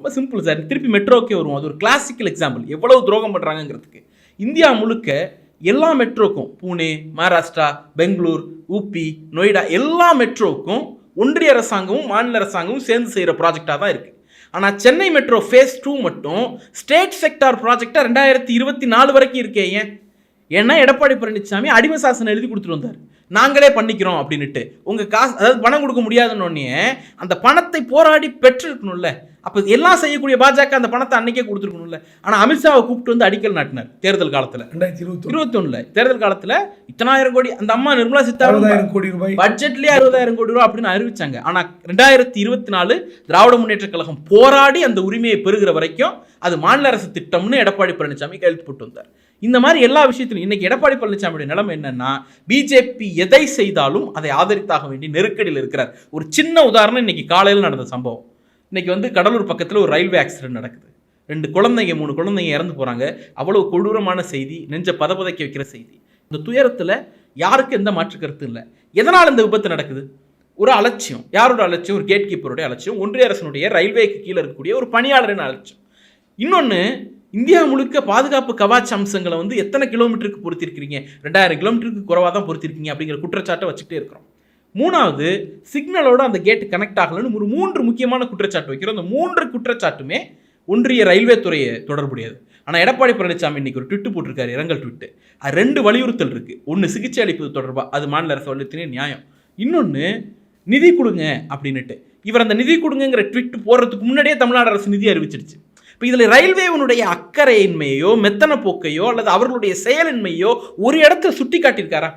ரொம்ப simple sir. திருப்பி மெட்ரோக்கே வருவோம். அது ஒரு கிளாசிக்கல் எக்ஸாம்பிள் எவ்வளவு துரோகம் பண்ணுறாங்கிறதுக்கு. இந்தியா முழுக்க எல்லா மெட்ரோக்கும், பூனே, மகாராஷ்டிரா, பெங்களூர், ஊபி, நொய்டா, எல்லா மெட்ரோவுக்கும் ஒன்றிய அரசாங்கமும் மாநில அரசாங்கமும் சேர்ந்து செய்கிற ப்ராஜெக்டாக தான் இருக்குது. ஆனால் சென்னை மெட்ரோ ஃபேஸ் 2 மட்டும் ஸ்டேட் செக்டார் ப்ராஜெக்டாக 2024 வரைக்கும் இருக்கே. ஏன்னா எடப்பாடி பழனிசாமி அடிமை சாசனம் எழுதி கொடுத்துட்டு வந்தார், நாங்களே பண்ணிக்கிறோம் அப்படின்ட்டு. உங்கள் காசு, அதாவது பணம் கொடுக்க முடியாதுன்னொன்னே அந்த பணத்தை போராடி பெற்றிருக்கணும்ல. அப்போ எல்லாம் செய்யக்கூடிய பாஜக அந்த பணத்தை அன்னைக்கே கொடுத்துருக்கணும்ல. ஆனால் அமித்ஷாவை கூப்பிட்டு வந்து அடிக்கல் நாட்டினார் தேர்தல் காலத்தில். 2021 தேர்தல் காலத்தில் 10,000 கோடி, அந்த அம்மா நிர்மலா சீதாராமன் கோடி ரூபாய் பட்ஜெட்லேயே 60,000 கோடி ரூபாய் அப்படின்னு அறிவிச்சாங்க. ஆனால் 2024 திராவிட முன்னேற்ற கழகம் போராடி அந்த உரிமையை பெறுகிற வரைக்கும் அது மாநில அரசு திட்டம்னு எடப்பாடி பழனிசாமி கையெழுத்து போட்டு வந்தார். இந்த மாதிரி எல்லா விஷயத்திலும் இன்னைக்கு எடப்பாடி பழனிசாமியுடைய நிலைமை என்னன்னா, பிஜேபி எதை செய்தாலும் அதை ஆதரித்தாக வேண்டிய நெருக்கடியில் இருக்கிறார். ஒரு சின்ன உதாரணம் இன்னைக்கு காலையில் நடந்த சம்பவம். இன்னைக்கு கடலூர் பக்கத்தில் ஒரு ரயில்வே ஆக்சிடென்ட் நடக்குது. 2 குழந்தைங்க 3 குழந்தைங்க இறந்து போகிறாங்க. அவ்வளோ கொடூரமான செய்தி, நெஞ்ச பதபதைக்க வைக்கிற செய்தி. இந்த துயரத்தில் யாருக்கும் எந்த மாற்று கருத்து இல்லை. எதனால் இந்த விபத்து நடக்குது? ஒரு அலட்சியம். யாரோட அலட்சியம்? ஒரு கேட் கீப்பருடைய அலட்சியம், ஒன்றிய அரசனுடைய ரயில்வேக்கு கீழே இருக்கக்கூடிய ஒரு பணியாளரின் அலட்சியம். இன்னொன்று, இந்தியா முழுக்க பாதுகாப்பு கவாச் அம்சங்களை எத்தனை கிலோமீட்டருக்கு பொறுத்திருக்கிறீங்க? 2000 கிலோமீட்டருக்கு குறைவாக தான் பொறுத்திருக்கீங்க அப்படிங்கிற குற்றச்சாட்டை வச்சுக்கிட்டே இருக்கிறோம். 3வது, சிக்னலோட அந்த கேட்டு கனெக்ட் ஆகலன்னு ஒரு 3 முக்கியமான குற்றச்சாட்டு வைக்கிறோம். அந்த 3 குற்றச்சாட்டுமே ஒன்றிய ரயில்வே துறையை தொடர்புடையது. ஆனால் எடப்பாடி பழனிசாமி இன்னைக்கு ஒரு ட்விட்டு போட்டிருக்காரு, இரங்கல் ட்விட்டு. அது 2 வலியுறுத்தல் இருக்குது. ஒன்று சிகிச்சை அளிப்பது தொடர்பாக, அது மாநில அரசு வலியுறுத்தினே நியாயம். இன்னொன்று, நிதி கொடுங்க அப்படின்னுட்டு. இவர் அந்த நிதி கொடுங்கிற ட்விட் போடுறதுக்கு முன்னாடியே தமிழ்நாடு அரசு நிதி அறிவிச்சிருச்சு. இப்போ இதில் ரயில்வேவனுடைய அக்கறையின்மையோ மெத்தன போக்கையோ அல்லது அவர்களுடைய செயலின்மையோ ஒரு இடத்துல சுட்டி காட்டியிருக்காரா?